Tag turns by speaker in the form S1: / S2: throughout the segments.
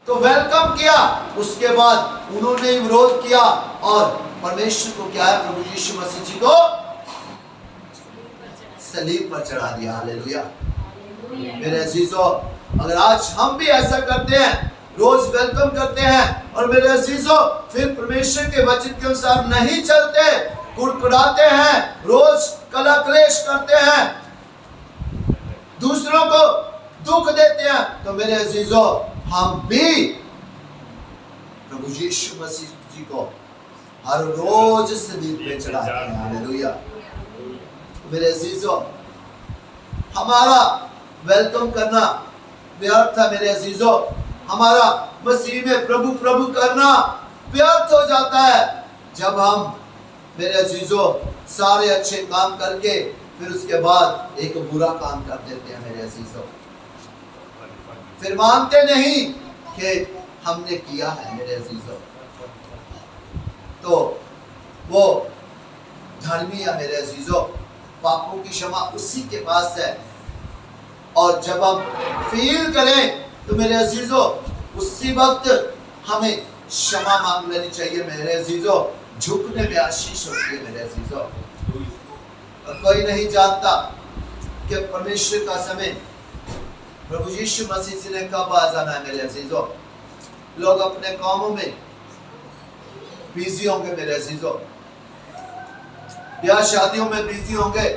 S1: तो वेलकम किया, उसके बाद उन्होंने विरोध किया और परमेश्वर को क्या है, प्रभु यीशु मसीह जी को सलीब पर चढ़ा दिया। हालेलुया। मेरे अजीजों, अगर आज हम भी ऐसा करते हैं, रोज वेलकम करते हैं, और मेरे अजीजों फिर परमेश्वर के वचन के अनुसार नहीं चलते, कुड़कुड़ाते हैं, रोज कलह क्लेश करते हैं, दूसरों को दुख देते हैं, तो मेरे अजीजों हम भी प्रभु यीशु मसीह जी को हर रोज सलीब पे चढ़ाते हैं। हालेलुया। मेरे अजीजों, हमारा वेलकम करना व्यर्थ है। मेरे अजीजों, हमारा मसीह में प्रभु प्रभु करना व्यर्थ हो जाता है जब हम, मेरे अजीजों, सारे अच्छे काम करके फिर उसके बाद एक बुरा काम कर देते हैं। मेरे अजीजों, फिर मानते नहीं कि हमने किया है। मेरे अजीजों, तो वो धर्मी है। मेरे अजीजों, पापों की क्षमा उसी के पास है, और जब हम फील करें तो मेरे अजीजों उसी वक्त हमें क्षमा मांग लेनी चाहिए। मेरे अजीजों, झुकने में आशीष होती है। मेरे अजीजों, और कोई नहीं जानता कि परमेश्वर का समय प्रभु यीशु मसीह जी ने कब आ जाना है। मेरे अजीजों, लोग अपने कामों में बिजी होंगे। मेरे अजीजों, ब्याह शादियों में बिजी होंगे,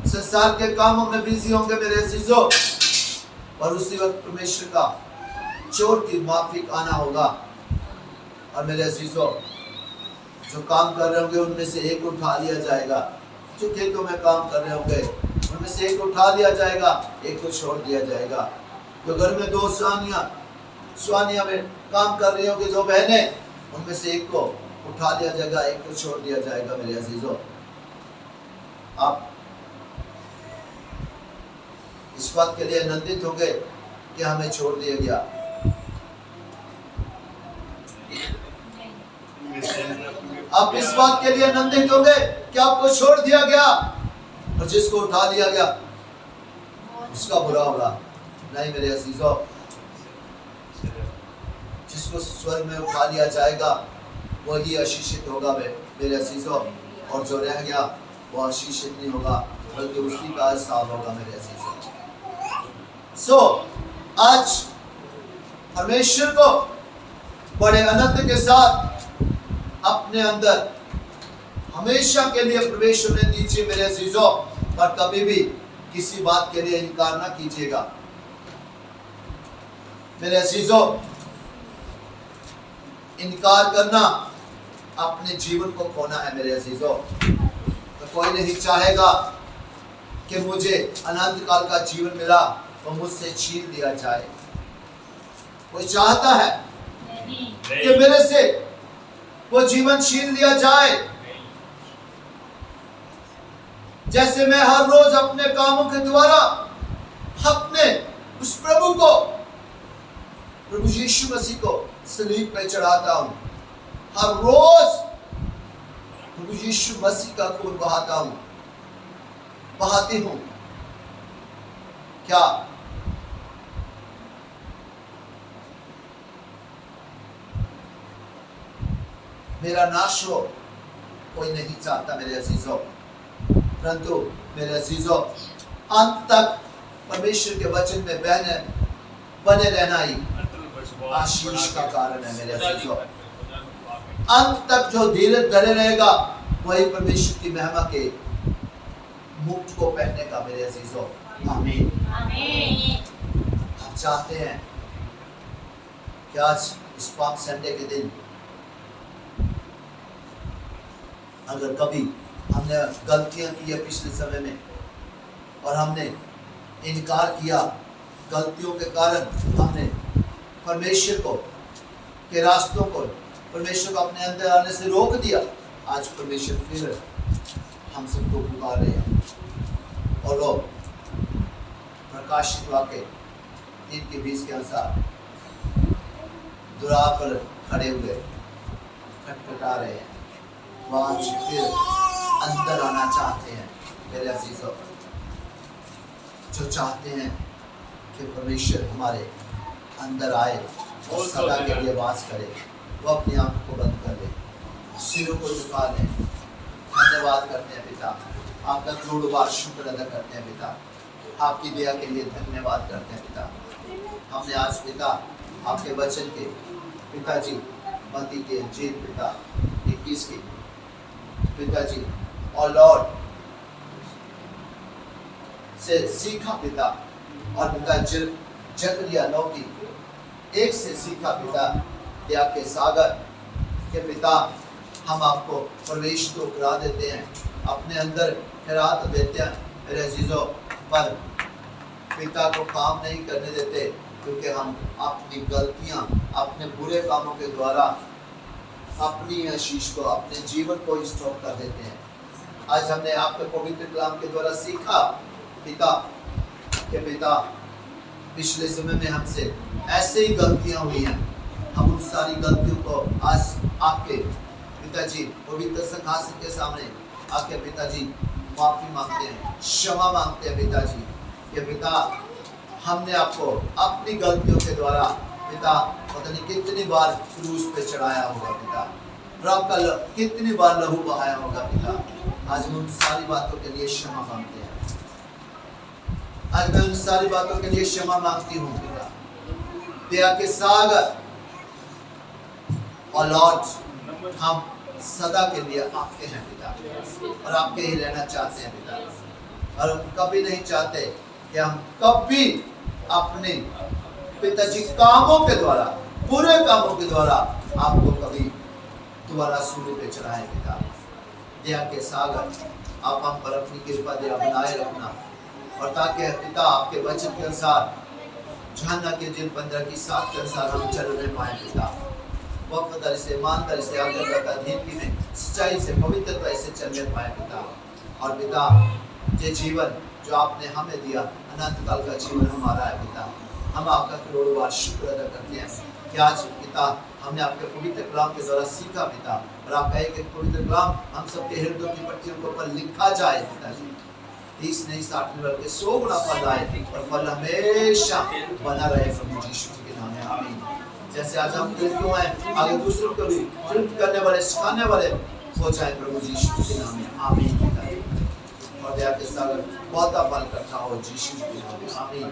S1: संसार के कामों में बिजी होंगे। मेरे अजीजों, और उसी वक्त परमेश्वर का चोर की माफिक आना होगा, और मेरे अजीजों जो काम कर रहे होंगे उनमें से एक उठा लिया जाएगा। जो खेतों में काम कर रहे होंगे उनमें से एक उठा लिया जाएगा, एक को छोड़ दिया जाएगा। जो घर में दो स्वानियां में काम कर रही होंगी, जो बहनें, उनमें से एक को उठा लिया जाएगा, एक को छोड़ दिया जाएगा। मेरे अजीजों, आप इस बात के लिए आनंदित हो गए कि हमें छोड़ दिया गया। आप इस बात के लिए आनंदित हो गए कि आपको छोड़ दिया गया, और जिसको उठा लिया गया उसका बुरा होगा। नहीं मेरे अजीजों, जिसको स्वर्ग में उठा लिया जाएगा वही आशीषित होगा। मेरे अजीजों, और जो रह गया वो आशीषित नहीं होगा, बल्कि उसी का हिसाब होगा। मेरे अजीजों, आज परमेश्वर को बड़े आनंद के साथ अपने अंदर हमेशा के लिए प्रवेश होने दीजिए। मेरे अजीजों, और कभी भी किसी बात के लिए इनकार ना कीजिएगा। मेरे अजीजों, इनकार करना अपने जीवन को खोना है। मेरे अजीजों, तो कोई नहीं चाहेगा कि मुझे अनंत काल का जीवन मिला तो मुझसे छीन लिया जाए। कोई चाहता है कि मेरे से वो जीवन छीन लिया जाए? जैसे मैं हर रोज अपने कामों के द्वारा अपने उस प्रभु को, प्रभु यीशु मसीह को सलीब पे चढ़ाता हूं, हर रोज प्रभु यीशु मसीह का खून बहाती हूं, क्या मेरा नाश हो? कोई नहीं चाहता मेरे अजीजों, परंतु मेरे अजीजों, अंत तक परमेश्वर के वचन में बने रहना ही आशीष का कारण है। मेरे अजीजों, अंत तक जो धीरज धरे रहेगा वही परमेश्वर की महिमा के मुकुट को पहनने का। मेरे अजीजों, आमीन। हम चाहते हैं कि आज इस पाक संडे के दिन अगर कभी हमने गलतियां की है पिछले समय में और हमने इनकार किया, गलतियों के कारण हमने परमेश्वर को के रास्तों को, परमेश्वर को अपने अंदर आने से रोक दिया, आज परमेश्वर फिर हम सबको पुकार रहे हैं और लोग प्रकाशित वाक्य 3:20 के अनुसार दुराह पर खड़े हुए खटखटा रहे हैं, वहाँ फिर अंदर आना चाहते हैं। मेरे अजीजों, जो चाहते हैं कि परमेश्वर हमारे अंदर आए और सदा के लिए वास करे। वो अपनी आंखों को बंद कर ले, सिरों को झुका ले। धन्यवाद करते हैं पिता, आपका करोड़ों बार शुक्र अदा करते हैं पिता, आपकी दया के लिए धन्यवाद करते हैं पिता। हमने आज पिता आपके वचन के पिताजी मत्ती के जेल पिता 21 की पिताजी और लॉर्ड से सीखा पिता, और पिता जकरिया 9 की 1 से सीखा पिता। दया के सागर के पिता, हम आपको प्रवेश तो करा देते हैं, अपने अंदर खैरात देते हैं मेरे अजीजों, पर पिता को काम नहीं करने देते, क्योंकि हम अपनी गलतियां, अपने बुरे कामों के द्वारा अपनी आशीष को, अपने जीवन को स्टॉप कर देते हैं। आज हमने आपके पवित्र कलाम के द्वारा सीखा पिता के पिता, पिछले समय में हमसे ऐसे ही गलतियां हुई हैं, हम उन सारी गलतियों को आज आपके पिताजी पवित्र सिंहासन के सामने आपके पिताजी माफी मांगते हैं, क्षमा मांगते हैं पिताजी। ये पिता, हमने आपको अपनी गलतियों के द्वारा पिता पता नहीं कितनी बार क्रूस पे चढ़ाया होगा पिता, और आपका कितनी बार लहू बहाया होगा पिता। आज हम उन सारी बातों के लिए क्षमा मांगते हैं। आज मैं उन सारी बातों के लिए क्षमा मांगती हूँ पिता। दया के सागर और लॉर्ड, हम सदा के लिए आपके हैं पिता, और आपके ही रहना चाहते हैं पिता, और कभी नहीं चाहते कि हम कभी अपने पिताजी कामों के द्वारा, बुरे कामों के द्वारा आपको कभी दोबारा सूली पे चढ़ाए पिता। दया के सागर, आप हम पर अपनी कृपा दया बनाए रखना, और ताकि पिता आपके वचन के अनुसार, यूहन्ना के जिन 15 की 7 के अनुसार हम चल रहे पाए पिता, वफादारी से, ईमानदारी से, आज्ञाकारिता, नीति में, सच्चाई से, पवित्रता से चलने पाए पिता। और पिता, ये जीवन जो आपने हमें दिया, अनंत काल का जीवन हमारा है पिता। हम आपका करोड़ों बार शुक्र अदा करते हैं कि आज पिता हमने आपके पवित्र कलाम के द्वारा सीखा पिता, और आप कहे कि पवित्र कलाम हम सबके हृदयों की पट्टियों के ऊपर लिखा जाए पिताजी, 30 नहीं 60 नहीं बल्कि 100 गुना फल आए, और फल हमेशा बना रहे प्रभु यीशु के नाम में, आमीन। जैसे आज हम तृप्त हुए हैं, आगे दूसरों को भी तृप्त करने वाले, सिखाने वाले हो जाए प्रभु यीशु के नाम में, आमीन। और दया के सागर बहुत फल करता हो यीशु के नाम में, आमीन।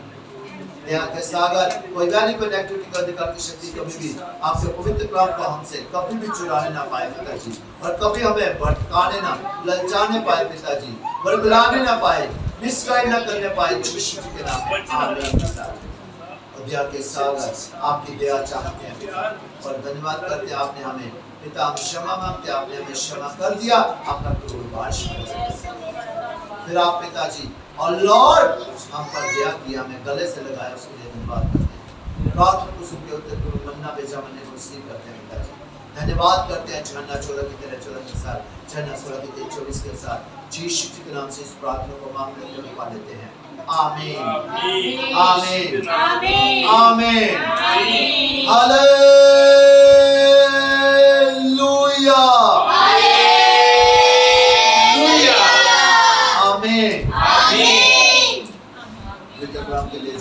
S1: दया के सागर, कोई गाली कोई नेगेटिविटी का अधिकार की शक्ति कभी भी आपके पवित्र कलाम को हमसे कभी भी चुराने ना पाए पिताजी, और कभी हमें भटकाने ना, ललचाने पाए पिताजी, बरगलाने ना पाए, मिसगाइड ना करने पाए यीशु के नाम में, आमीन। दया के सागर, आपकी दया चाहते हैं पिता, और धन्यवाद करते हैं आपने हमें पिता, हम क्षमा मांगते, आपने हमें क्षमा कर दिया, आपका करोड़ बार शुक्र। फिर आप पिताजी और लॉर्ड हम पर दया किया, हमें गले से लगाया, उसके लिए धन्यवाद करते हैं। प्रार्थना को सुन के उत्तर को मन्ना बेजा मन्ने को रिसीव करते हैं पिताजी, धन्यवाद करते हैं। यूहन्ना 14 की 13-14 के साथ, यूहन्ना 16 की 23-24 के साथ यीशु के नाम से इस प्रार्थना को मांगते हुए पा लेते हैं, आमीन, आमीन, आमीन, हालेलुया, आमीन, आमीन। के लिए